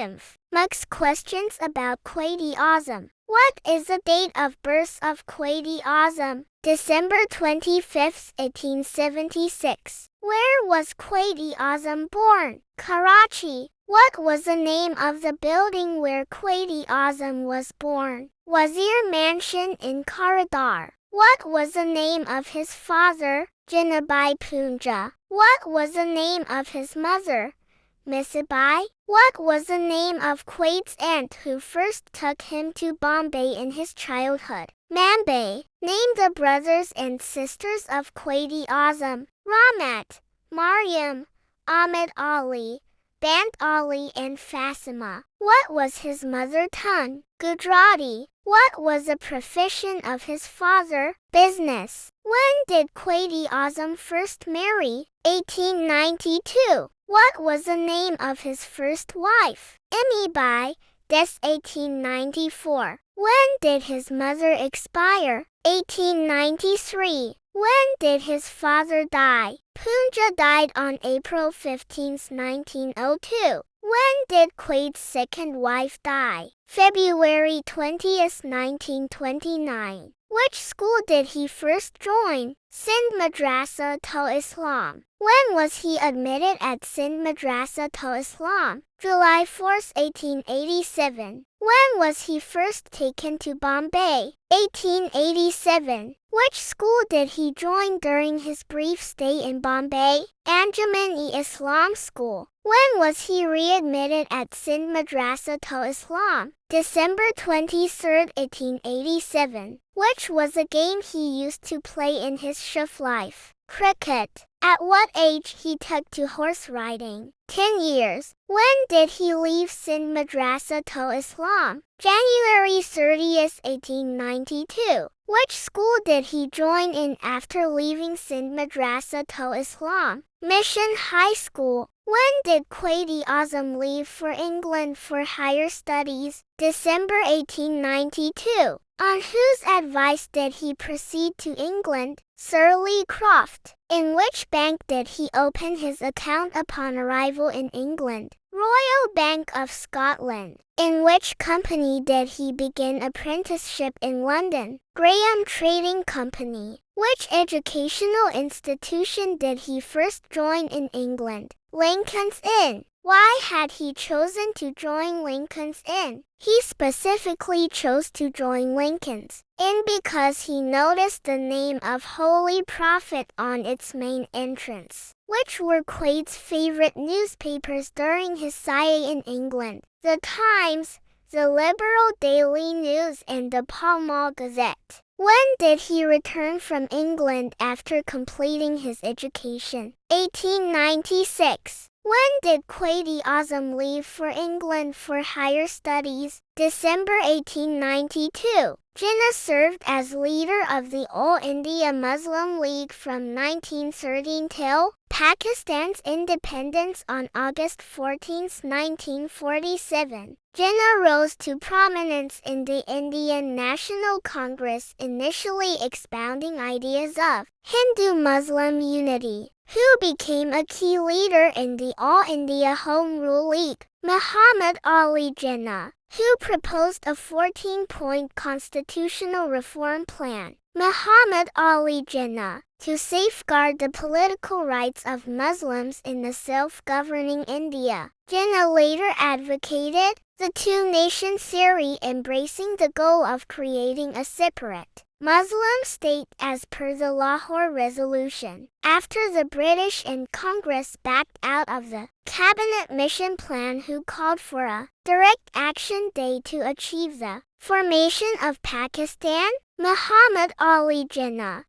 MUX questions about Quaid-e-Azam. What is the date of birth of Quaid-e-Azam? December 25, 1876. Where was Quaid-e-Azam born? Karachi. What was the name of the building where Quaid-e-Azam was born? Wazir Mansion in Karadar. What was the name of his father? Jinnah Punja. What was the name of his mother? Misibai? What was the name of Quaid's aunt who first took him to Bombay in his childhood? Mambay. Name the brothers and sisters of Quaid-e-Azam. Ramat, Maryam, Ahmed Ali, Bant Ali and Fasima. What was his mother tongue? Gujarati. What was the profession of his father? Business. When did Quaid-e-Azam first marry? 1892. What was the name of his first wife? Amibai, des 1894. When did his mother expire? 1893. When did his father die? Punja died on April 15, 1902. When did Quaid's second wife die? February 20, 1929. Which school did he first join? Sindh Madrasa to Islam. When was he admitted at Sindh Madrasa to Islam? July 4, 1887. When was he first taken to Bombay? 1887. Which school did he join during his brief stay in Bombay? Anjuman-e-Islam School. When was he readmitted at Sindh Madrasa to Islam? December 23, 1887. Which was a game he used to play in his shuf life? Cricket. At what age he took to horse riding? 10 years. When did he leave Sindh Madrasa to Islam? January 30, 1892. Which school did he join in after leaving Sindh Madrasa to Islam? Mission High School. When did Quaid-e-Azam leave for England for higher studies? December 1892. On whose advice did he proceed to England? Sir Lee Croft. In which bank did he open his account upon arrival in England? Royal Bank of Scotland. In which company did he begin apprenticeship in London? Graham Trading Company. Which educational institution did he first join in England? Lincoln's Inn. Why had he chosen to join Lincoln's Inn? He specifically chose to join Lincoln's Inn because he noticed the name of Holy Prophet on its main entrance. Which were Quaid's favorite newspapers during his stay in England? The Times, the Liberal Daily News and the Pall Mall Gazette. When did he return from England after completing his education? 1896. When did Quaid-e-Azam leave for England for higher studies? December 1892. Jinnah served as leader of the All India Muslim League from 1913 till Pakistan's independence on August 14, 1947. Jinnah rose to prominence in the Indian National Congress, initially expounding ideas of Hindu-Muslim unity. Who became a key leader in the All India Home Rule League? Muhammad Ali Jinnah. Who proposed a 14-point constitutional reform plan? Muhammad Ali Jinnah. To safeguard the political rights of Muslims in the self-governing India. Jinnah later advocated the two-nation theory, embracing the goal of creating a separate Muslim state as per the Lahore Resolution. After the British and Congress backed out of the Cabinet Mission Plan, who called for a direct action day to achieve the formation of Pakistan, Muhammad Ali Jinnah